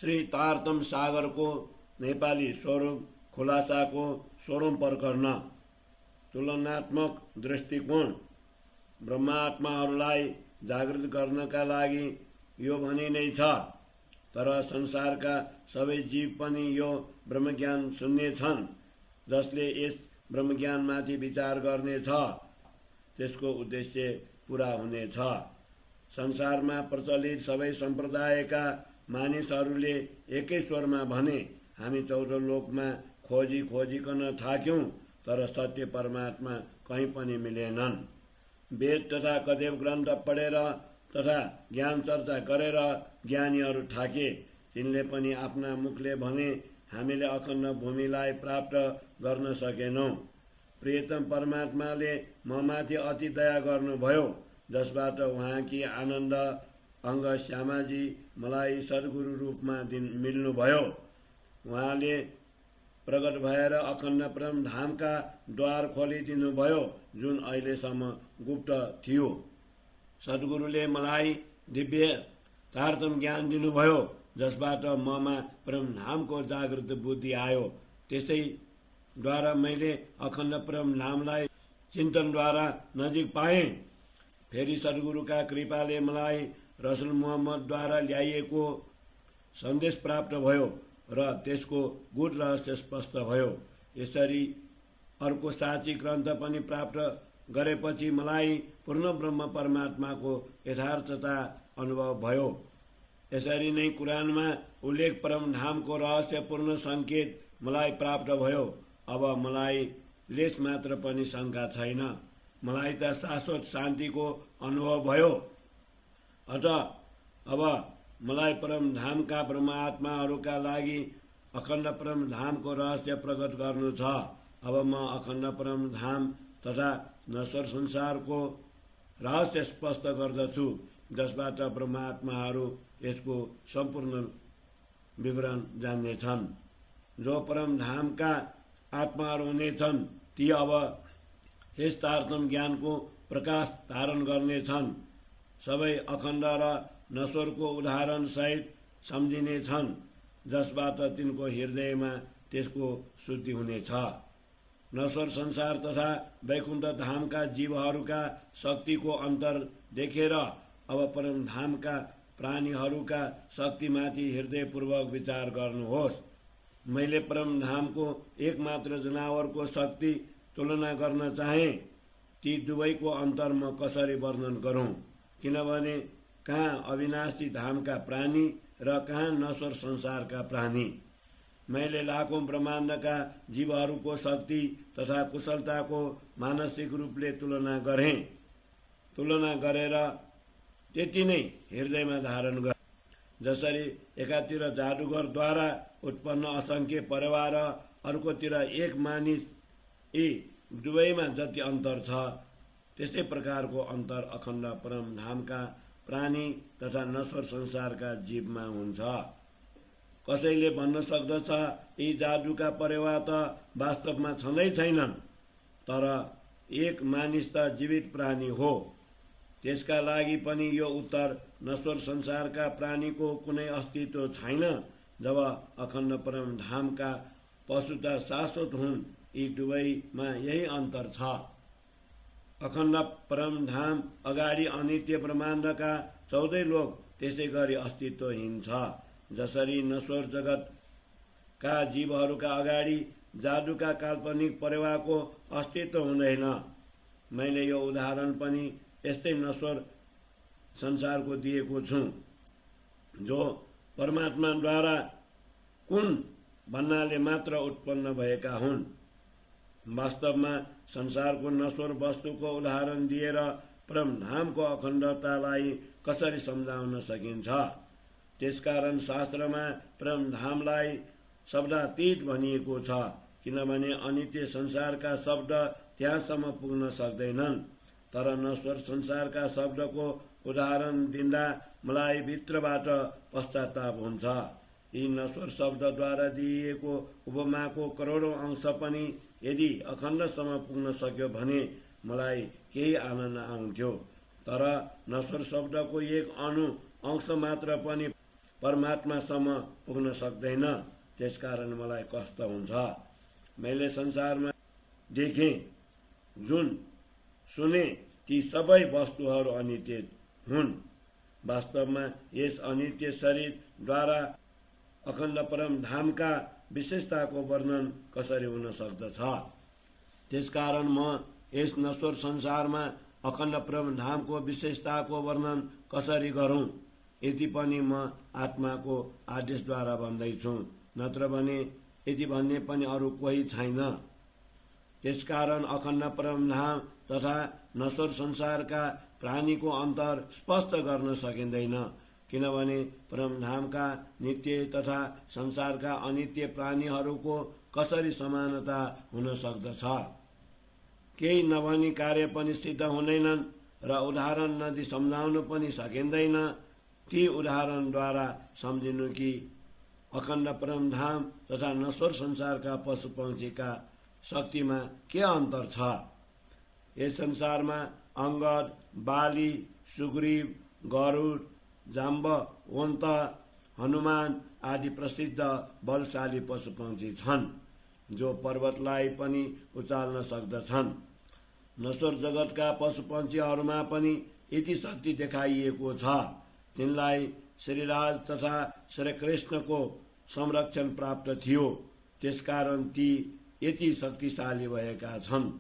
श्री तारतम सागरको नेपाली स्वरूप खुलासाको 16औं प्रकरण। तुलनात्मक दृष्टिकोण। ब्रह्मात्माहरूलाई जागृत गर्नका लागि यो भनी नै छ, तर संसारका सबै जीव पनि यो ब्रह्मज्ञान सुन्ने छन्। जसले यस ब्रह्मज्ञानमाथि विचार गर्नेछ त्यसको उद्देश्य पूरा हुनेछ। संसारमा प्रचलित सबै सम्प्रदायका मानिसहरूले एकै स्वरमा भने, हामी 14 लोकमा खोजिकन थाक्यौं, तर सत्य परमात्मा कहीँ पनि मिलेनन्। वेद तथा कतिपय ग्रन्थ पढेर तथा ज्ञान चर्चा गरेर ज्ञानीहरू थाके। तिनले पनि आफ्ना मुखले भने, हामीले अखण्ड भूमिलाई प्राप्त गर्न सकेनौं। प्रियतम परमात्माले ममाथि अति दया गर्नुभयो, जसबाट उहाँकी आनन्द अङ्ग श्यामाजी मलाई सद्गुरु रूपमा मिल्नुभयो। उहाँले प्रकट भएर अखण्ड परम धामका द्वार खोलिदिनुभयो, जुन अहिलेसम्म गुप्त थियो। सद्गुरुले मलाई दिव्य तारतम ज्ञान दिनुभयो, जसबाट ममा परम धामको जागृत बुद्धि आयो। त्यसैद्वारा मैले अखण्ड परम धामलाई चिन्तनद्वारा नजिक पाएँ। फेरि सद्गुरुका कृपाले मलाई रसुल मुहम्मदद्वारा ल्याइएको सन्देश प्राप्त भयो र त्यसको गुड रहस्य स्पष्ट भयो। यसरी अर्को साँची ग्रन्थ पनि प्राप्त गरेपछि मलाई पूर्ण ब्रह्म परमात्माको यथार्थता अनुभव भयो। यसरी नै कुरानमा उल्लेख परम धामको रहस्यपूर्ण सङ्केत मलाई प्राप्त भयो। अब मलाई लेस मात्र पनि शङ्का छैन। मलाई त शाश्वत शान्तिको अनुभव भयो। अत अब मलाई परम धामका ब्रह्मात्माहरूका लागि अखण्ड परम धामको रहस्य प्रकट गर्नु छ। अब म अखण्ड परम धाम तथा नश्वर संसारको रहस्य स्पष्ट गर्दछु, जसबाट ब्रह्मात्माहरू यसको सम्पूर्ण विवरण जान्नेछन्। जो परम धामका आत्माहरू हुनेछन् ती अब यस तारतम ज्ञानको प्रकाश धारण गर्नेछन्। सबै अखण्ड र नश्वरको उदाहरण सहित सम्झिनेछन्, जसबाट तिनको हृदयमा त्यसको शुद्धि हुनेछ। नश्वर संसार तथा वैकुण्ठ धामका जीवहरूका शक्तिको अन्तर देखेर अब परम धामका प्राणीहरूका शक्तिमाथि हृदयपूर्वक विचार गर्नुहोस्। मैले परम धामको एकमात्र जनावरको शक्ति तुलना गर्न चाहे। ती दुवैको अन्तर म कसरी वर्णन गरौं, किनभने कहाँ अविनाशी धामका प्राणी र कहाँ नश्वर संसारका प्राणी। मैले लाखौं ब्रह्माण्डका जीवहरूको शक्ति तथा कुशलताको मानसिक रूपले तुलना गरेँ। तुलना गरेर त्यति नै हृदयमा धारण गरे। जसरी एकातिर जादुगरद्वारा उत्पन्न असंख्य परिवार, अर्कोतिर एक मानिस, यी दुवैमा जति अन्तर छ, त्यस्तै प्रकारको अन्तर अखण्ड परम धामका प्राणी तथा नश्वर संसारका जीवमा हुन्छ। कसैले भन्न सक्दछ, यी जादुका परिवार त वास्तवमा छँदै छैनन्, तर एक मानिस त जीवित प्राणी हो। त्यसका लागि पनि यो उत्तर, नश्वर संसारका प्राणीको कुनै अस्तित्व छैन। जब अखण्ड परम धामका पशु त शाश्वत हुन्, यी दुवैमा यही अन्तर छ। अखण्ड परम धाम अगाडि अनित्य ब्रह्माण्डका 14 लोक त्यसै गरी अस्तित्वहीन छ। जसरी नश्वर जगतका जीवहरूका अगाडि जादुका काल्पनिक परिवारको अस्तित्व हुँदैन। मैले यो उदाहरण पनि यस्तै नश्वर संसारको दिएको छु, जो परमात्माद्वारा कुन भन्नाले मात्र उत्पन्न भएका हुन्। वास्तवमा संसारको नश्वर वस्तुको उदाहरण दिएर परम धामको अखण्डतालाई कसरी सम्झाउन सकिन्छ। त्यसकारण शास्त्रमा परम धामलाई शब्दातीत भनिएको छ, किनभने अनित्य संसारका शब्द त्यहाँसम्म पुग्न सक्दैनन्। तर नश्वर संसारका शब्दको उदाहरण दिँदा मलाई भित्रबाट पश्चाताप हुन्छ। यी नश्वर शब्दद्वारा दिइएको उपमाको करोडौं अंश पनि यदि अखण्डसम्म पुग्न सक्यो भने मलाई केही आनन्द आउँथ्यो। तर नश्वर शब्दको एक अणु अंश मात्र पनि परमात्मासम्म पुग्न सक्दैन। त्यसकारण मलाई कष्ट हुन्छ। मैले संसारमा देखेँ, जुन सुने, ती सबै वस्तुहरू अनित्य हुन्। वास्तवमा यस अनित्य शरीरद्वारा अखण्ड परम धामका विशेषताको वर्णन कसरी हुन सक्दछ? त्यसकारण म यस नश्वर संसारमा अखण्ड परम धामको विशेषताको वर्णन कसरी गरौँ? यति पनि म आत्माको आदेशद्वारा भन्दैछु, नत्र भने यति भन्ने पनि अरू कोही छैन। त्यसकारण अखण्ड परम धाम तथा नश्वर संसारका प्राणीको अन्तर स्पष्ट गर्न सकिँदैन, किनभने परमधामका नित्य तथा संसारका अनित्य प्राणीहरूको कसरी समानता हुन सक्दछ? केही नभनी कार्य पनि सिद्ध हुँदैनन् र उदाहरण नदी सम्झाउनु पनि सकिँदैन। ती उदाहरणद्वारा सम्झिनु कि अखण्ड परमधाम तथा नश्वर संसारका पशु पंक्षीका शक्तिमा के अन्तर छ? यस संसारमा अंगद, बाली, सुग्रीव, गरुड, जाम्बवन्त, हनुमान आदि प्रसिद्ध बलशाली पशु पंक्षी छन्, जो पर्वतलाई पनि उचाल्न सक्दछन्। नश्वर जगतका पशु पंक्षीहरूमा पनि यति शक्ति देखाइएको छ। तिनलाई श्रीराज तथा श्रीकृष्णको संरक्षण प्राप्त थियो, त्यसकारण ती यति शक्तिशाली भएका छन्।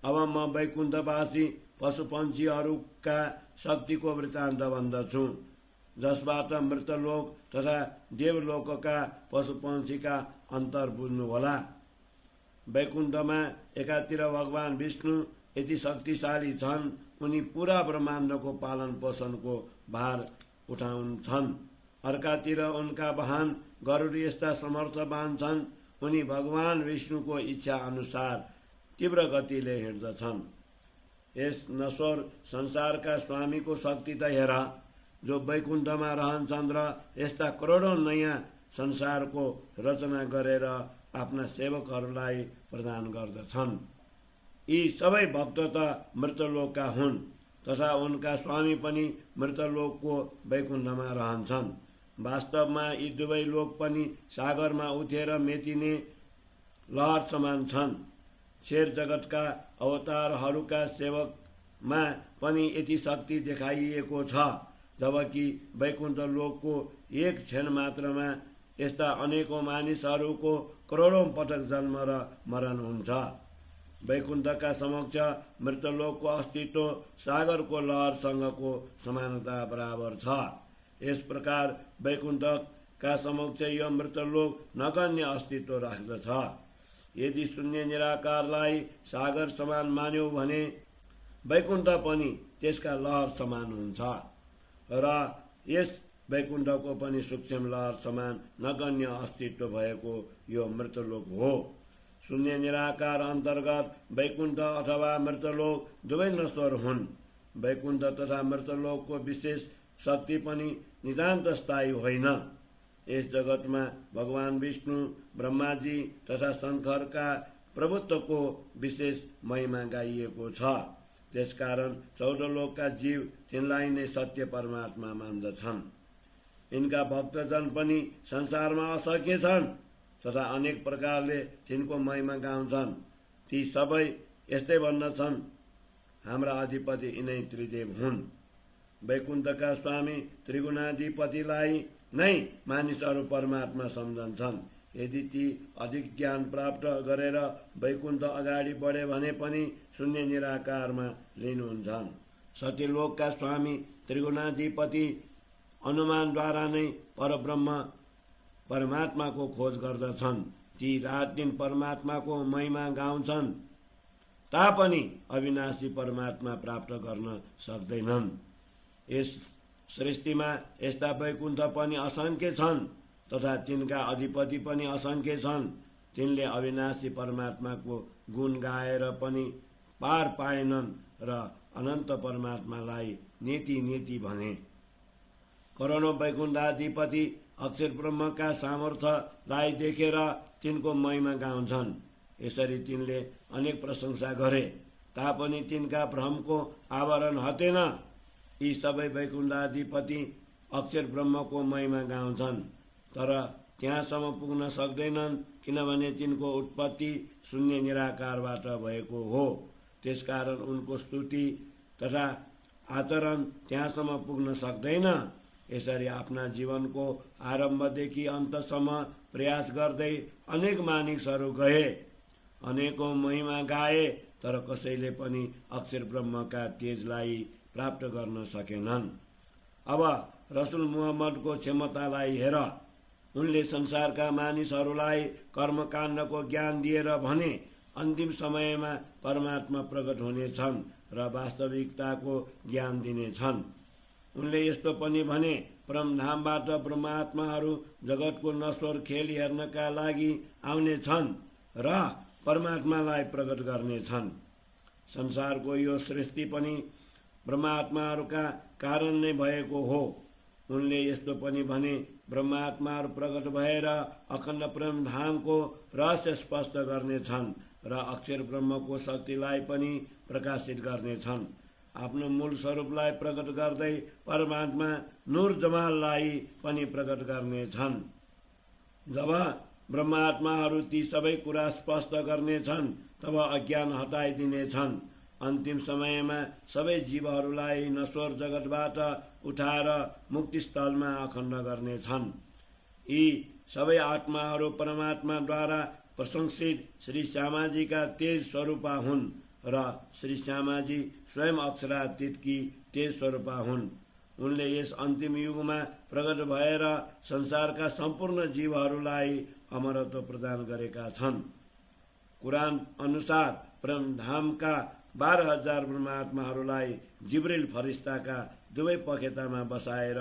अब म वैकुण्ठवासी पशु पंक्षीहरूका शक्तिको वृत्तान्त भन्दछु, जसबाट मृतलोक तथा देवलोकका पशु पंक्षीका अन्तर बुझ्नुहोला। वैकुण्ठमा एकातिर भगवान विष्णु यति शक्तिशाली छन्, उनी पूरा ब्रह्माण्डको पालन पोषणको भार उठाउँछन्। अर्कातिर उनका वाहन गरुड यस्ता समर्थवान छन्, उनी भगवान विष्णुको इच्छा अनुसार तीव्र गतिले हिँड्दछन्। यस नश्वर संसारका स्वामीको शक्ति त हेर, जो वैकुण्ठमा रहन्छन् र यस्ता करोडौं नयाँ संसारको रचना गरेर आफ्ना सेवकहरूलाई प्रदान गर्दछन्। यी सबै भक्त त मृतलोकका हुन् तथा उनका स्वामी पनि मृतलोकको वैकुण्ठमा रहन्छन्। वास्तवमा यी दुवै लोक पनि सागरमा उठेर मेटिने लहर समान छन्। शेर जगतका अवतारहरूका सेवकमा पनि यति शक्ति देखाइएको छ, जबकि वैकुण्ठ लोकको एक क्षण मात्रमा यस्ता अनेकौं मानिसहरूको करोडौं पटक जन्म र मरण हुन्छ। वैकुण्ठका समक्ष मृतलोकको अस्तित्व सागरको लहरसँगको समानता बराबर छ। यस प्रकार वैकुण्ठका समक्ष यो मृतलोक नगण्य अस्तित्व राख्दछ। यदि शून्य निराकारलाई सागर समान मान्यौ भने वैकुण्ठ पनि त्यसका लहर समान हुन्छ र यस वैकुण्ठको पनि सूक्ष्म लहर समान नगण्य अस्तित्व भएको यो मृतलोक हो। शून्य निराकार अन्तर्गत वैकुण्ठ अथवा मृतलोक दुवै नश्वर हुन्। वैकुण्ठ तथा मृतलोकको विशेष शक्ति पनि नितान्त स्थायी होइन। यस जगतमा भगवान विष्णु, ब्रह्माजी तथा शङ्करका प्रभुत्वको विशेष महिमा गाइएको छ। त्यसकारण 14 लोकका जीव तिनलाई नै सत्य परमात्मा मान्दछन्। यिनका भक्तजन पनि संसारमा असंख्य छन् तथा अनेक प्रकारले तिनको महिमा गाउँछन्। ती सबै यस्तै भन्दछन्, हाम्रा अधिपति यिनै त्रिदेव हुन्। वैकुण्ठका स्वामी त्रिगुणाधिपतिलाई नै मानिसहरू परमात्मा सम्झन्छन्। यदि ती अधिक ज्ञान प्राप्त गरेर वैकुण्ठ अगाडि बढे भने पनि शून्य निराकारमा लिनुहुन्छन्। सत्यलोकका स्वामी त्रिगुणाधिपति अनुमानद्वारा नै परब्रह्म परमात्माको खोज गर्दछन्। ती रात दिन परमात्माको महिमा गाउँछन् तापनि अविनाशी परमात्मा प्राप्त गर्न सक्दैनन्। यस सृष्टिमा यस्ता वैकुण्ठ पनि असंख्य छन् तथा तिनका अधिपति पनि असंख्य छन्। तिनले अविनाशी परमात्माको गुण गाएर पनि पार पाएनन् र अनन्त परमात्मालाई नेति नेति भने। करोडौं वैकुण्ठाधिपति अक्षर ब्रह्मका सामर्थ्यलाई देखेर तिनको महिमा गाउँछन्। यसरी तिनले अनेक प्रशंसा गरे तापनि तिनका भ्रमको आवरण हटेन। यी सबै वैकुण्ठाधिपति अक्षर ब्रह्मको महिमा गाउँछन्, तर त्यहाँसम्म पुग्न सक्दैनन्, किनभने तिनको उत्पत्ति शून्य निराकारबाट भएको हो। त्यसकारण उनको स्तुति तथा आचरण त्यहाँसम्म पुग्न सक्दैन। यसरी आफ्ना जीवनको आरम्भदेखि अन्तसम्म प्रयास गर्दै अनेक मानिसहरू गए, अनेकौं महिमा गाए, तर कसैले पनि अक्षर ब्रह्मका तेजलाई प्राप्त गर्न सकेनन्। अब रसुल मुहम्मदको क्षमतालाई हेर। उनले संसारका मानिसहरूलाई कर्मकाण्डको ज्ञान दिएर भने अन्तिम समयमा परमात्मा प्रकट हुनेछन् र वास्तविकताको ज्ञान दिनेछन्। उनले यस्तो पनि भने, परमधामबाट ब्रह्मात्माहरू जगतको नश्वर खेल हेर्नका लागि आउनेछन् र परमात्मालाई प्रकट गर्नेछन्। संसारको यो सृष्टि पनि ब्रह्मात्माहरूका कारण नै भएको हो। उनले यस्तो पनि भने, ब्रह्मात्माहरू प्रकट भएर अखण्ड परमधामको रहस्य स्पष्ट गर्नेछन् र अक्षर ब्रह्मको शक्तिलाई पनि प्रकाशित गर्नेछन्। आफ्नो मूल स्वरूपलाई प्रकट गर्दै परमात्मा नूर जमाललाई पनि प्रकट गर्नेछन्। जब ब्रह्मात्माहरू ती सबै कुरा स्पष्ट गर्नेछन्, तब अज्ञान हटाइदिनेछन्। अन्तिम समयमा सबै जीवहरूलाई नश्वर जगतबाट उठाएर मुक्तिस्थलमा अखण्ड गर्नेछन्। यी सबै आत्माहरू परमात्माद्वारा प्रशंसित श्री श्यामाजीका तेज स्वरूपा हुन् र श्री श्यामाजी स्वयं अक्षरातीतकी तेज स्वरूपा हुन्। उनले यस अन्तिम युगमा प्रकट भएर संसारका सम्पूर्ण जीवहरूलाई अमरत्व प्रदान गरेका छन्। कुरान अनुसार परमधामका 12,000 ब्रह्मात्माहरूलाई जिब्रिल फरिस्ताका दुवै पखेटामा बसाएर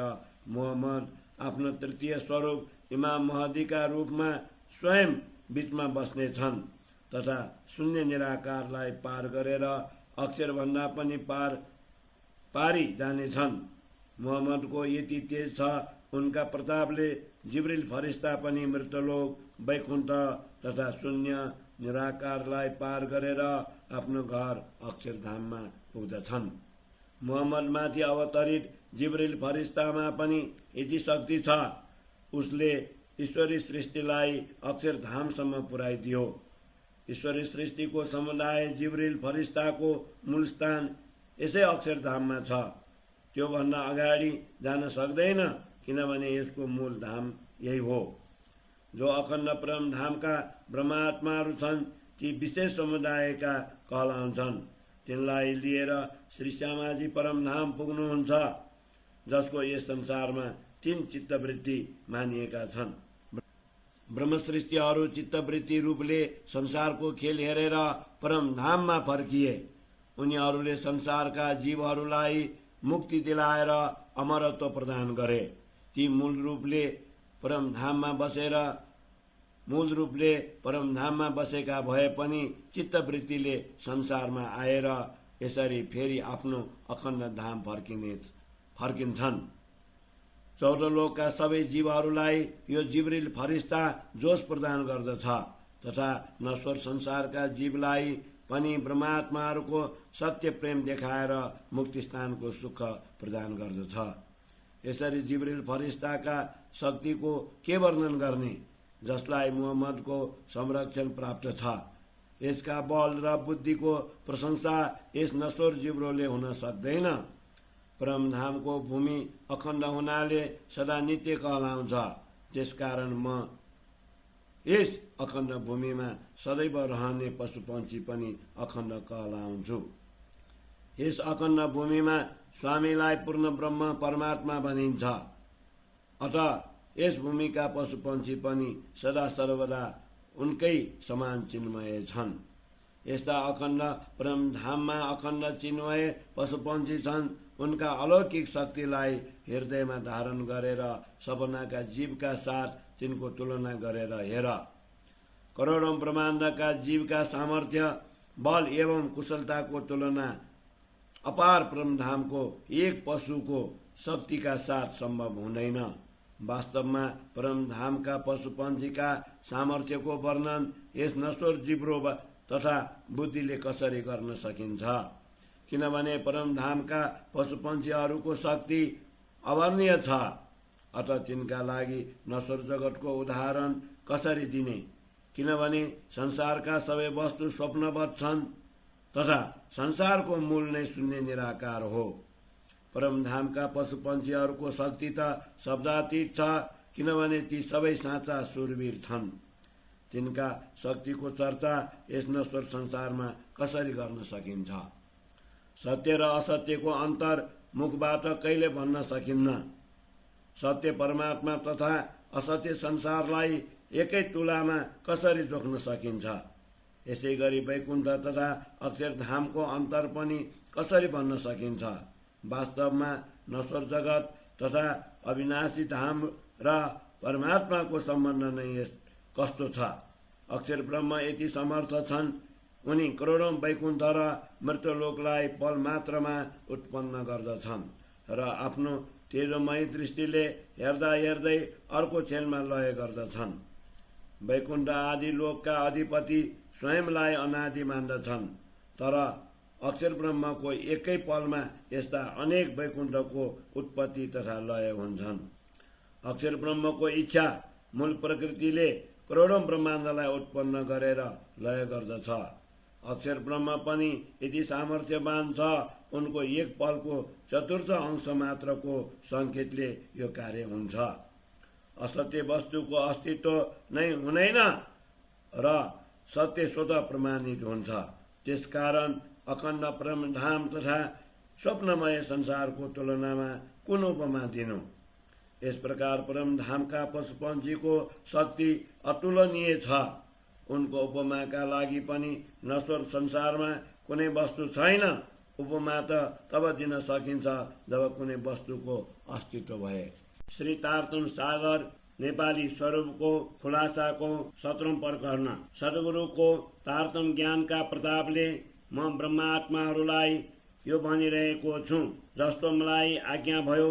मुहम्मद आफ्नो तृतीय स्वरूप इमाम महदीका रूपमा स्वयं बीचमा बस्नेछन् तथा शून्य निराकारलाई पार गरेर अक्षरभन्दा पनि पारी जानेछन्। मुहम्मदको यति तेज छ, उनका प्रतापले जिब्रिल फरिस्ता पनि मृतलोक, वैकुण्ठ तथा शून्य निराकारलाई पार गरेर आफ्नो घर अक्षरधाममा पुग्दछन्। मुहम्मदमाथि अवतरित जिब्रिल फरिस्तामा पनि यति शक्ति छ, उसले ईश्वरी सृष्टिलाई अक्षरधामसम्म पुर्याइदियो। ईश्वरी सृष्टिको समुदाय जिब्रिल फरिस्ताको मूल स्थान यसै अक्षरधाममा छ। त्योभन्दा अगाडि जान सक्दैन, किनभने यसको मूल धाम यही हो। जो अखण्ड परम धामका ब्रह्मात्माहरू छन्, ती विशेष समुदायका कहलाउँछन्। तिनलाई लिएर श्री श्यामाजी परमधाम पुग्नुहुन्छ, जसको यस संसारमा 3 चित्तवृत्ति मानिएका छन्। ब्रह्मसृष्टिहरू चित्तवृत्ति रूपले संसारको खेल हेरेर परमधाममा फर्किए। उनीहरूले संसारका जीवहरूलाई मुक्ति दिलाएर अमरत्व प्रदान गरे। ती मूल रूपले परमधाममा बसेका भए पनि चित्तवृत्तिले संसारमा आएर यसरी फेरि आफ्नो अखण्ड धाम फर्किन्छन्। 14 लोकका सबै जीवहरूलाई यो जिब्रिल फरिस्ता जोश प्रदान गर्दछ तथा नश्वर संसारका जीवलाई पनि ब्रह्मात्माहरूको सत्य प्रेम देखाएर मुक्तिस्थानको सुख प्रदान गर्दछ। यसरी जिब्रिल फरिस्ताका शक्तिको के वर्णन गर्ने, जसलाई मुहम्मदको संरक्षण प्राप्त छ। यसका बल र बुद्धिको प्रशंसा यस नश्वर जिब्रोले हुन सक्दैन। परमधामको भूमि अखण्ड हुनाले सदा नित्य कहलाउँछ। त्यसकारण म यस अखण्ड भूमिमा सदैव रहने पशुपक्षी पनि अखण्ड कहलाउँछु। यस अखण्ड भूमिमा स्वामीलाई पूर्ण ब्रह्म परमात्मा भनिन्छ। अत यस भूमिका पशुपक्षी पनि सदा सर्वदा उनकै समान चिन्मय छन्। यस्ता अखण्ड परमधाममा अखण्ड चिन्मय पशुपक्षी छन्। उनका अलौकिक शक्तिलाई हृदयमा धारण गरेर सपनाका जीवका साथ तिनको तुलना गरेर हेर। करोडौं ब्रह्माण्डका जीवका सामर्थ्य, बल एवं कुशलताको तुलना अपार परमधामको एक पशुको शक्तिका साथ सम्भव हुँदैन। वास्तवमा परमधामका पशुपक्षीका सामर्थ्यको वर्णन यस नश्वर जिब्रो तथा बुद्धिले कसरी गर्न सकिन्छ, किनभने परमधामका पशुपक्षीहरूको शक्ति अवर्णीय छ। अत तिनका लागि नश्वर जगतको उदाहरण कसरी दिने? किनभने संसारका सबै वस्तु स्वप्नवत छन् तथा संसारको मूल नै शून्य निराकार हो। परमधामका पशुपन्छीहरूको शक्ति त शब्दातीत छ, किनभने ती सबै साँचा शूरवीर छन्। तिनका शक्तिको चर्चा यस नश्वर संसारमा कसरी गर्न सकिन्छ? सत्य र असत्यको अन्तर मुखबाट कहिले भन्न सकिन्न। सत्य परमात्मा तथा असत्य संसारलाई एकै तुलामा कसरी जोख्न सकिन्छ? यसै गरी वैकुण्ठ तथा अक्षरधामको अन्तर पनि कसरी भन्न सकिन्छ? वास्तवमा नश्वर जगत तथा अविनाशी धाम र परमात्माको सम्बन्ध नै कस्तो छ? अक्षर ब्रह्म यति समर्थ छन्, उनी करोडौं वैकुण्ठ र मृत्युलोकलाई पल मात्रमा उत्पन्न गर्दछन् र आफ्नो तेजोमय दृष्टिले हेर्दा हेर्दै अर्को क्षणमा लय गर्दछन्। वैकुण्ठ आदि लोकका अधिपति स्वयंलाई अनादि मान्दछन्, तर अक्षर ब्रह्मको एकै पलमा यस्ता अनेक वैकुण्ठको उत्पत्ति तथा लय हुन्छन्। अक्षर ब्रह्मको इच्छा मूल प्रकृतिले करोडौं ब्रह्माण्डलाई उत्पन्न गरेर लय गर्दछ। अक्षर ब्रह्म पनि यति सामर्थ्यवान छ, उनको एक पलको चतुर्थ अंश मात्रको संकेतले यो कार्य हुन्छ। असत्य वस्तुको अस्तित्व नै हुँदैन र सत्य स्वतः प्रमाणित हुन्छ। त्यसकारण अखण्ड परमधाम तथा स्वप्नमय संसारको तुलनामा कुन उपमा दिनु? यस प्रकार परमधामका पशुपन्छीको शक्ति अतुलनीय छ। उनको उपमाका लागि पनि नश्वर संसारमा कुनै वस्तु छैन। उपमा त तब दिन सकिन्छ जब कुनै वस्तुको अस्तित्व भए। श्री तारतम सागर नेपाली स्वरूपको खुलासाको 17औं प्रकरण। सद्गुरुको तारतम ज्ञानका प्रतापले म ब्रह्मात्माहरूलाई यो भनिरहेको छु, जस्तो मलाई आज्ञा भयो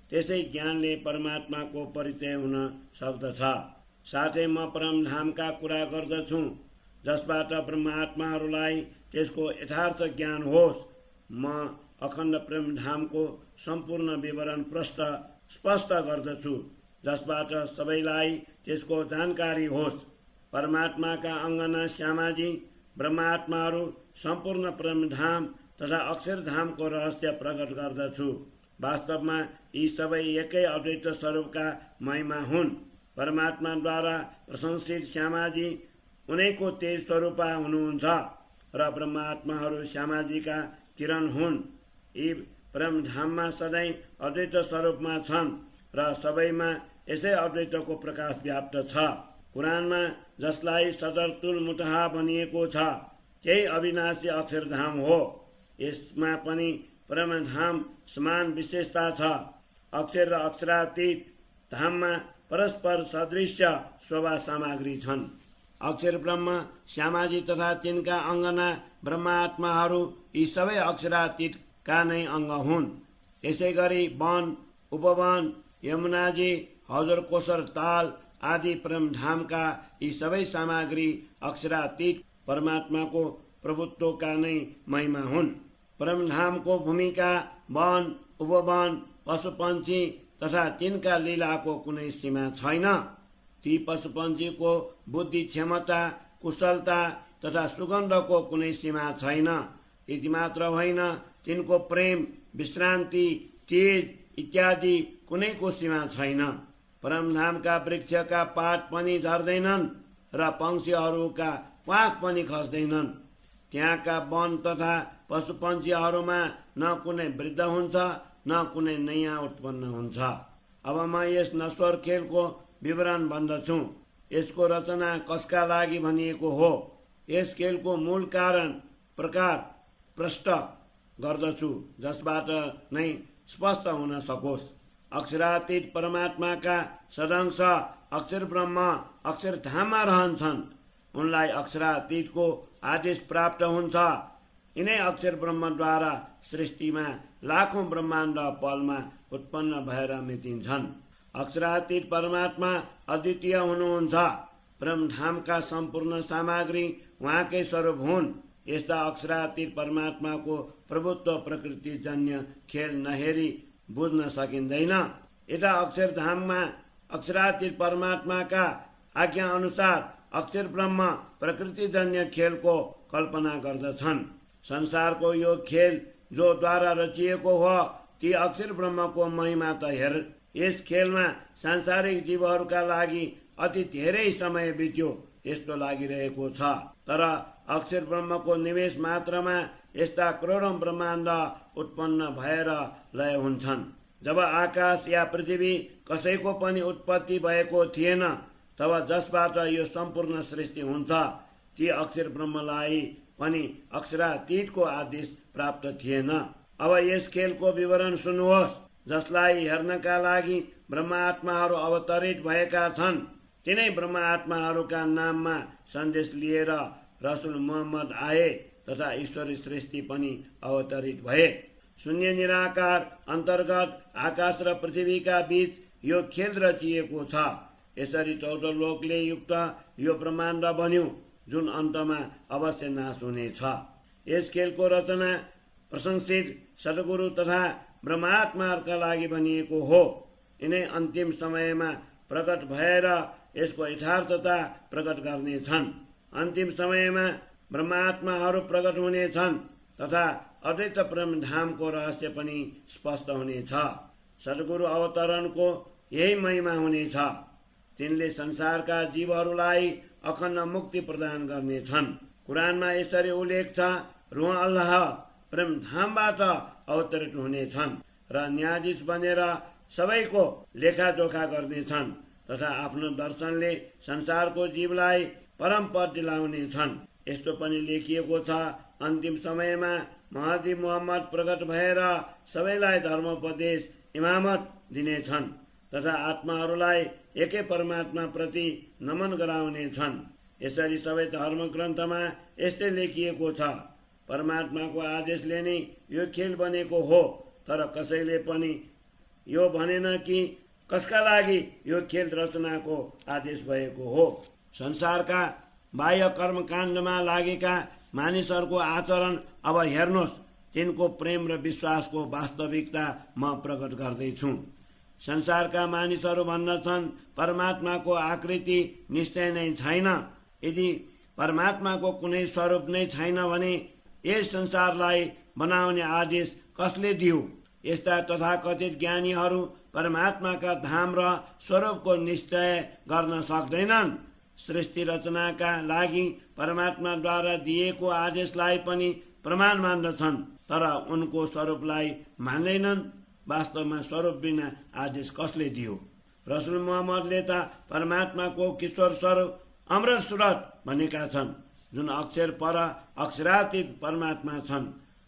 त्यसै ज्ञानले परमात्माको परिचय हुन सक्दछ। साथै म परमधामका कुरा गर्दछु, जसबाट ब्रह्मात्माहरूलाई त्यसको यथार्थ ज्ञान होस्। म अखण्ड परमधामको सम्पूर्ण विवरण स्पष्ट गर्दछु, जसबाट सबैलाई त्यसको जानकारी होस्। परमात्माका अङ्गना श्यामाजी ब्रह्मात्माहरू सम्पूर्ण परमधाम तथा अक्षरधामको रहस्य प्रकट गर्दछु। वास्तवमा यी सबै एकै अद्वैत स्वरूपका महिमा हुन्। परमात्माद्वारा प्रशंसित श्यामाजी उनैको तेज स्वरूपा हुनुहुन्छ र ब्रह्मात्माहरू श्यामाजीका किरण हुन्। यी परमधाममा सधैँ अद्वैत स्वरूपमा छन् र सबैमा यसै अद्वैतको प्रकाश व्याप्त छ। कुरानमा जसलाई सदरतुल मुतहा भनिएको छ, त्यही अविनाशी अक्षरधाम हो। यसमा पनि परमधाम समान विशेषता छ। अक्षर र अक्षरातीत धाममा परस्पर सदृश्य शोभा सामग्री छन्। अक्षर ब्रह्म श्यामाजी तथा तिनका अङ्गना ब्रह्मात्माहरू यी सबै अक्षरातीतका नै अङ्ग हुन्। यसै गरी वन, उपवन, यमुनाजी, हजुर कोसर ताल आदि परमधामका यी सबै सामग्री अक्षरातीत परमात्माको प्रभुत्वका नै महिमा हुन्। परमधामको भूमिका वन, उपवन, पशुपन्छी तथा तिनका लीलाको कुनै सीमा छैन। ती पशुपन्छीको बुद्धि क्षमता, कुशलता तथा सुगन्धको कुनै सीमा छैन। यति मात्र होइन, तिनको प्रेम, विश्रान्ति, तेज इत्यादि कुनैको सीमा छैन। परमधामका वृक्षका पात पनि झर्दैनन् र पंक्षीहरूका प्वाख पनि खस्दैनन्। त्यहाँका वन तथा पशुपन्छीहरूमा न कुनै वृद्ध हुन्छ न कुनै नयाँ उत्पन्न हुन्छ। अब म यस नश्वर खेलको विवरण भन्दछु। यसको रचना कसका लागि भनिएको हो? यस खेलको मूल कारण प्रकार प्रष्ट गर्दछु, जसबाट नै स्पष्ट हुन सकोस्। अक्षरातीत परमात्माका सदंश अक्षर ब्रह्म अक्षरधाममा रहन्छन्। उनलाई अक्षरातीतको आदेश प्राप्त हुन्छ। यिनै अक्षर ब्रह्मद्वारा सृष्टिमा लाखौं ब्रह्माण्ड पलमा उत्पन्न भएर मेटिन्छन्। अक्षरातीत परमात्मा अद्वितीय हुनुहुन्छ। परमधामका सम्पूर्ण सामग्री उहाँकै स्वरूप हुन्। यस्ता अक्षरातीत परमात्माको प्रभुत्व प्रकृतिजन्य खेल नहेरी बुझ्न सकिँदैन। यता अक्षरधाममा अक्षरातीत परमात्माका आज्ञा अनुसार अक्षर ब्रह्म प्रकृतिजन्य खेलको कल्पना गर्दछन्। संसारको यो खेल जो द्वारा रचिएको हो ती अक्षर ब्रह्मको महिमा त हेर। यस खेलमा सांसारिक जीवहरूका लागि अति धेरै समय बित्यो यस्तो लागिरहेको छ। तर अक्षर ब्रह्मको निवेश मात्रमा यस्ता करोडौं ब्रह्माण्ड उत्पन्न भएर लय हुन्छन्। जब आकाश या पृथ्वी कसैको पनि उत्पत्ति भएको थिएन तब जसबाट यो सम्पूर्ण सृष्टि हुन्छ ती अक्षर ब्रह्मलाई पनि अक्षरातीतको आदेश प्राप्त थिएन। अब यस खेलको विवरण सुन्नुहोस्। जसलाई हेर्नका लागि ब्रह्मात्माहरू अवतरित भएका छन् तिनै ब्रह्मात्माहरूका नाममा सन्देश लिएर रसुल मोहम्मद आए तथा ईश्वरी सृष्टि पनि अवतरित भए। शून्य निराकार अन्तर्गत आकाश र पृथ्वीका बीच यो खेल रचिएको छ। यसरी 14 लोकले युक्त यो ब्रह्माण्ड बन्यो जुन अन्तमा अवश्य नाश हुनेछ। यस खेलको रचना प्रशंसित सद्गुरु तथा ब्रह्मात्माहरूका लागि बनिएको हो। यिनै अन्तिम समयमा प्रकट भएर यसको यथार्थता प्रकट गर्नेछन्। अन्तिम समयमा ब्रह्मात्माहरू प्रकट हुनेछन् तथा अद्वैत प्रेम धामको रहस्य पनि स्पष्ट हुनेछ। सद्गुरु अवतरणको यही महिमा हुनेछ। तिनले संसारका जीवहरूलाई अखण्ड मुक्ति प्रदान गर्नेछन्। कुरानमा यसरी उल्लेख छ, रुह अल्लाह प्रेम धामबाट अवतरित हुनेछन् र न्यायाधीश बनेर सबैको लेखाजोखा गर्नेछन् तथा आफ्नो दर्शनले संसारको जीवलाई परम पद दिलाउनेछन्। यस्तो पनि लेखिएको छ, अन्तिम समयमा महदी मोहम्मद प्रकट भएर सबैलाई धर्मोपदेश इमामत दिनेछन् तथा आत्माहरूलाई एकै परमात्मा प्रति नमन गराउनेछन्। यसरी सबै धर्म ग्रन्थमा यस्तै लेखिएको छ। परमात्माको आदेशले नै यो खेल बनेको हो। तर कसैले पनि यो भनेन कि कसका लागि यो खेल रचनाको आदेश भएको हो। संसारका बाह्य कर्मकाण्डमा लागेका मानिसहरूको आचरण अब हेर्नुहोस्। तिनको प्रेम र विश्वासको वास्तविकता म प्रकट गर्दैछु। संसारका मानिसहरू भन्दछन् परमात्माको आकृति निश्चय नै छैन। यदि परमात्माको कुनै स्वरूप नै छैन भने यस संसारलाई बनाउने आदेश कसले दियो? यस्ता तथाकथित ज्ञानीहरू परमात्माका धाम र स्वरूपको निश्चय गर्न सक्दैनन्। सृष्टि रचनाका लागि परमात्माद्वारा दिएको आदेशलाई पनि प्रमाण मान्दछन् तर उनको स्वरूपलाई मान्दैनन्। वास्तवमा स्वरूप बिना आदेश कसले दियो? रसुल मोहम्मदले त परमात्माको किशोर स्वरूप अमृत सुरत भनेका छन् जुन अक्षर पर अक्षरातीत परमात्मा छन्।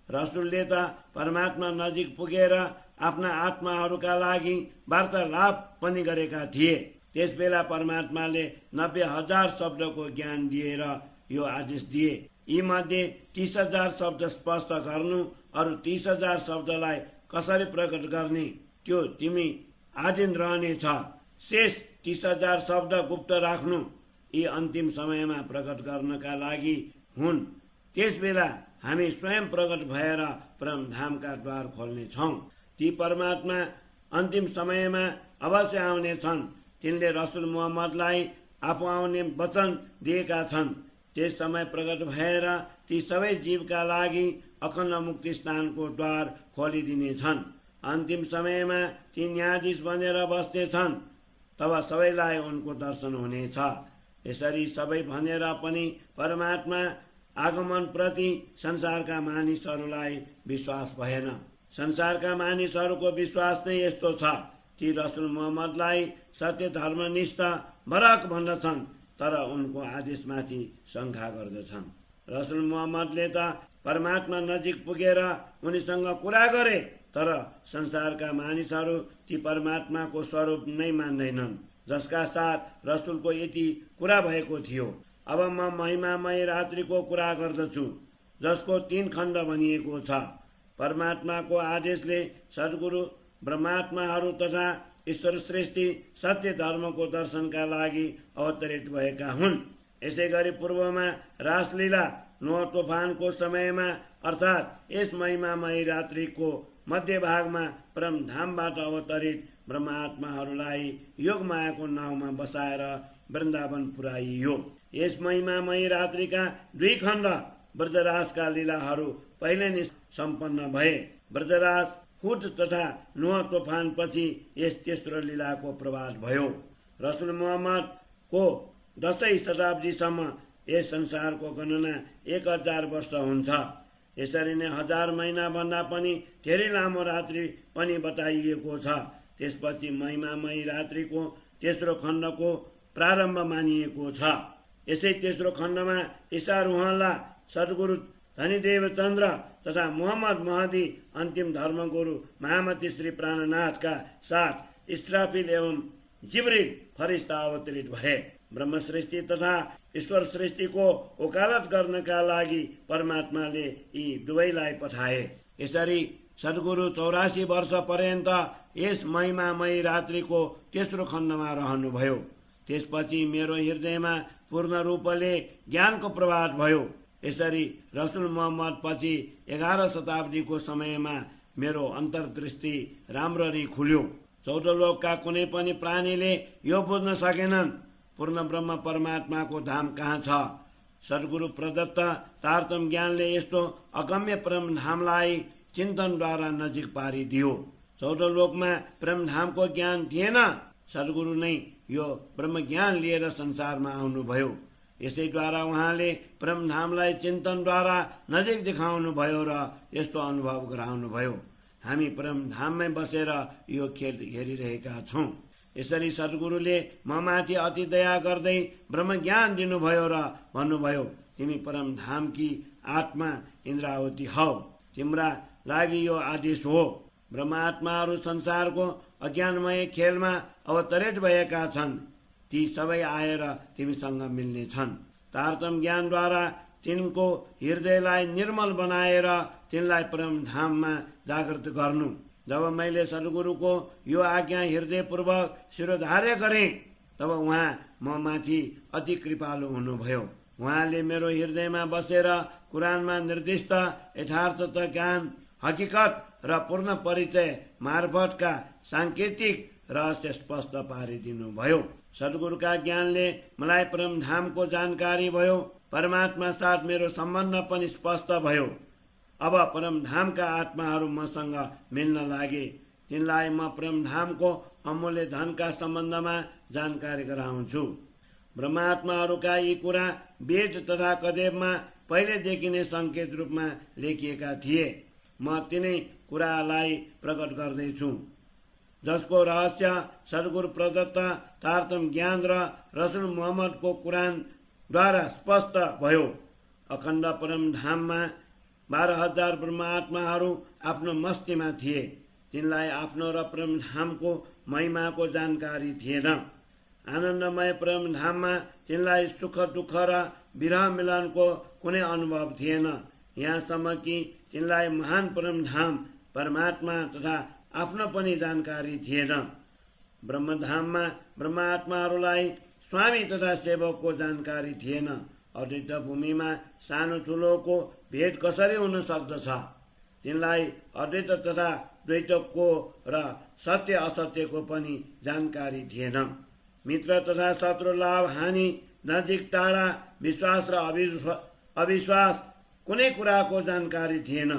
रसुलले त परमात्मा नजिक पुगेर आफ्ना आत्माहरूका लागि वार्तालाप पनि गरेका थिए। त्यसबेला परमात्माले 90,000 शब्दको ज्ञान दिएर यो आदेश दिए, यी मध्ये 30,000 शब्द स्पष्ट गर्नु, अरू 30,000 शब्दलाई कसरी प्रकट गर्ने त्यो तिमी आधीन रहनेछ। शेष 30,000 शब्द गुप्त राख्नु। यी अन्तिम समयमा प्रकट गर्नका लागि हुन्। त्यसबेला हामी स्वयं प्रकट भएर परमधामका द्वार खोल्नेछौँ। ती परमात्मा अन्तिम समयमा अवश्य आउनेछन्। तिनले रसुल मोहम्मदलाई आफू आउने वचन दिएका छन्। त्यस समय प्रकट भएर ती सबै जीवका लागि अखण्ड मुक्ति स्थानको द्वार खोलिदिनेछन्। अन्तिम समयमा ती न्यायाधीश बनेर बस्नेछन्। तब सबैलाई उनको दर्शन हुनेछ। यसरी सबै भनेर पनि परमात्मा आगमन प्रति संसारका मानिसहरूलाई विश्वास भएन। संसारका मानिसहरूको विश्वास नै यस्तो छ। ती रसुल मोहम्मदलाई सत्य धर्मनिष्ठ बरक भन्दछन् तर उनको आदेशमाथि शङ्का गर्दछन्। रसुल मोहम्मदले त परमात्मा नजिक पुगेर उनीसँग कुरा गरे तर संसारका मानिसहरू ती परमात्माको स्वरूप नै मान्दैनन् जसका साथ रसुलको यति कुरा भएको थियो। अब म महिमामय रात्रिको कुरा गर्दछु जसको 3 खण्ड बनिएको छ। परमात्माको आदेशले सद्गुरु ब्रह्मात्माहरू तथा ईश्वर सृष्टि सत्य धर्मको दर्शनका लागि अवतरित भएका हुन्। यसै गरी पूर्वमा रासलीला नोह तुफानको समयमा अर्थात् यस महिमामय रात्रिको मध्य भागमा परमधामबाट अवतरित ब्रह्मात्माहरूलाई योगमायाको नाउँमा बसाएर वृन्दावन पुर्याइयो। यस महिमामयी रात्रिका 2 खण्ड ब्रजराजका लीलाहरू पहिले नै सम्पन्न भए। ब्रजराज हुद तथा नुह तोफान पछि यस तेस्रो लीलाको प्रभात भयो। रसुल मुहम्मदको 10औं शताब्दीसम्म यस संसारको गणना 1000 वर्ष हुन्छ। यसरी नै 1000 महिना भन्दा पनि धेरै लामो रात्रि पनि बताइएको छ। त्यसपछि महिमामयी रात्रिको तेस्रो खण्डको प्रारम्भ मानिएको छ। यसै तेस्रो खण्डमा ईसा रुहल्ला, सद्गुरु धनीदेव चन्द्र तथा मोहम्मद महदी अन्तिम धर्मगुरु महामती श्री प्राणनाथका साथ इस्राफिल एवं जिब्रील फरिस्ता अवतरित भए। ब्रह्म सृष्टि तथा ईश्वर सृष्टिको वकालत गर्नका लागि परमात्माले यी दुवैलाई पठाए। यसरी सद्गुरु 84 वर्ष पर्यन्त यस महिमामयी रात्रिको तेस्रो खण्डमा रहनुभयो। त्यसपछि मेरो हृदयमा पूर्ण रूपले ज्ञानको प्रभात भयो। यसरी रसुल मुहम्मद पछि 11 शताब्दीको समयमा मेरो अन्तर्दृष्टि राम्ररी खुल्यो। 14 लोकका कुनै पनि प्राणीले यो बुझ्न सकेनन् पूर्ण ब्रह्म परमात्माको धाम कहाँ छ। सद्गुरु प्रदत्त तारतम ज्ञानले यस्तो अगम्य परम धामलाई चिन्तनद्वारा नजिक पारिदियो। 14 लोकमा परम धामको ज्ञान थिएन। सद्गुरु नै यो ब्रह्म ज्ञान लिएर संसारमा आउनुभयो। यसैद्वारा उहाँले परम धामलाई चिन्तनद्वारा नजिक देखाउनु भयो र यस्तो अनुभव गराउनुभयो। हामी परम धाममै बसेर यो खेल हेरिरहेका छौं। यसरी सद्गुरुले ममाथि अति दया गर्दै ब्रह्म ज्ञान दिनुभयो र भन्नुभयो, तिमी परम धामकी आत्मा इन्द्रावती हौ, तिम्रा लागि यो आदेश हो। ब्रह्मात्माहरू संसारको अज्ञानमय खेलमा अवतरित भएका छन्। ती सबै आएर तिमीसँग मिल्ने छन्। तारतम ज्ञानद्वारा तिनको हृदयलाई निर्मल बनाएर तिनलाई परम धाममा जागृत गर्नु। जब मैले सद्गुरुको यो आज्ञा हृदयपूर्वक शिरोधार्य गरेँ तब उहाँ म माथि अति कृपालु हुनुभयो। उहाँले मेरो हृदयमा बसेर कुरानमा निर्दिष्ट यथार्थ ज्ञान, हकीकत र पूर्ण परिचय मार्फतका सांकेतिक रहस्य स्पष्ट पारिदिनु भयो। सद्गुरुका ज्ञानले मलाई परम धामको जानकारी भयो। परमात्मा साथ मेरो सम्बन्ध पनि स्पष्ट भयो। अब परम धामका आत्माहरू मसँग मिल्न लागे। तिनलाई म परम धामको अमूल्य धनका सम्बन्धमा जानकारी गराउँछु। ब्रह्मात्माहरूका यी कुरा वेद तथा कदेवमा पहिलेदेखि नै संकेत रूपमा लेखिएका थिए। म तिनै कुरालाई प्रकट गर्दैछु, जसको रहस्य सद्गुरु प्रदत्त तारतम ज्ञान र रसुल मुहम्मदको कुरानद्वारा स्पष्ट भयो। अखण्ड परम धाममा 12,000 ब्रह्मात्माहरू आफ्नो मस्तीमा थिए। तिनलाई आफ्नो र परम धामको महिमाको जानकारी थिएन। आनन्दमय परम धाममा तिनलाई सुख दुःख र विरह मिलनको कुनै अनुभव थिएन। यहाँसम्म कि तिनलाई महान परम धाम परमात्मा तथा आफ्नो पनि जानकारी थिएन। ब्रह्मधाममा ब्रह्मात्माहरूलाई स्वामी तथा सेवकको जानकारी थिएन। अद्वैत भूमिमा सानो ठुलोको भेद कसरी हुन सक्दछ? तिनलाई अद्वैत तथा द्वैतको र सत्य असत्यको पनि जानकारी थिएन। मित्र तथा शत्रु, लाभ हानि, नजिक टाढा, विश्वास र अविश्वास कुनै कुराको जानकारी थिएन।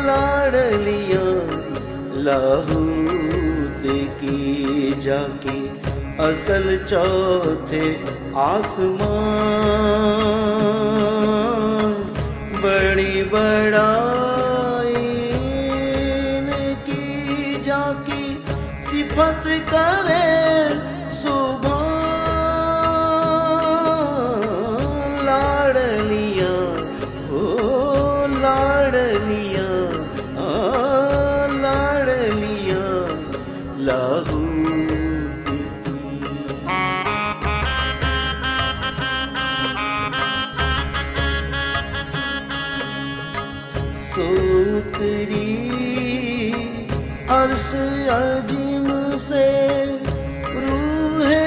लाडलिया लाहूत की जाके असल चौथे आसमान, बड़ी बड़ाई की जाकी सिफत करे सुबह। लाडलिया हो लाडलिया, लाडलिया लाहू सोतरी अर्श अजीम से रूहे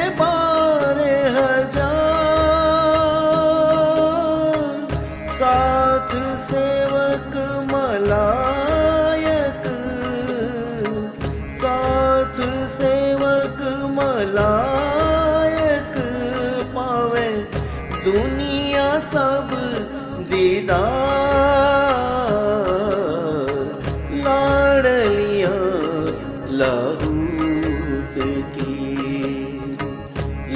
सेवक मलायक, साथ सेवक मलायक, पावे दुनिया सब दीदार। लाडलिया लाहूत की,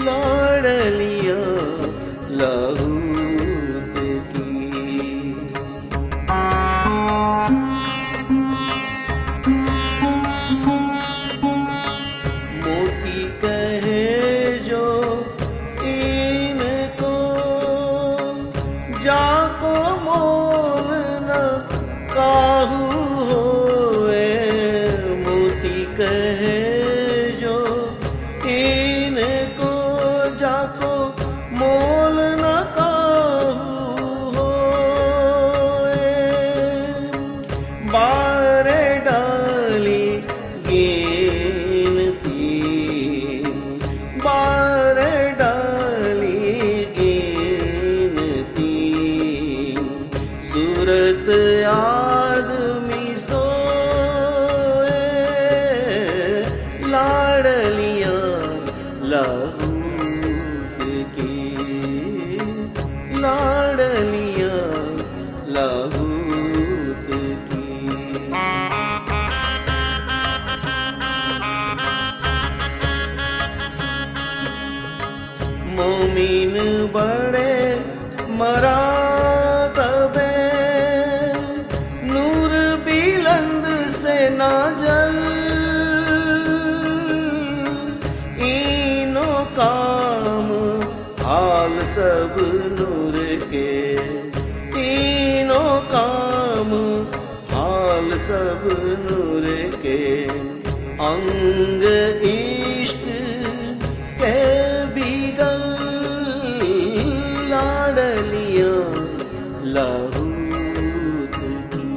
लाडलिया लाहूत की। मोती कहे जो इनको, जाको मोल न काहू होए। मोती कहे जो इनको, जाको मोल न काहू होए। बारे डाली गिनती, बारे डाली गिनती, सूरत आदमी सोए। लाडलिया लाहूत की, लाडलिया लाहूत की। मोमिन बड़े मरातबे, नूर बिलंद से ना जल। इनो काम हाल सब नूर के, इनो काम हाल सब नूर के। अंग इश्क के बिगल, लाडलिया लाहूत की।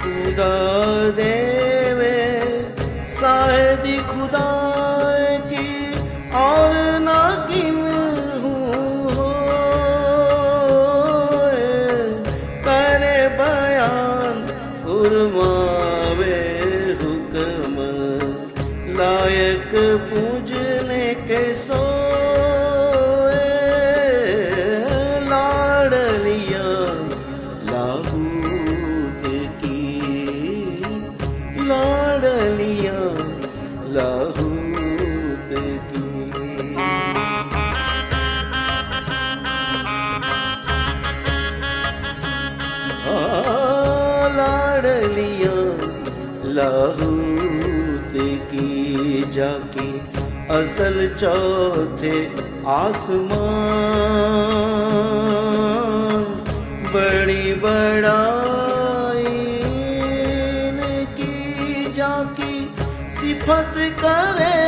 खुदा देवे शायदी खुदा की, और ना किन करे बयान फुरमावे हुक्म। लायक पूजने के सोए। लाडलिया लाहूत की, लाडलिया लाहूत की। लाडलिया लाहूत की, जाकी असल चौथे आसमान। बड़ी बड़ाई की, जाकी सिफत करे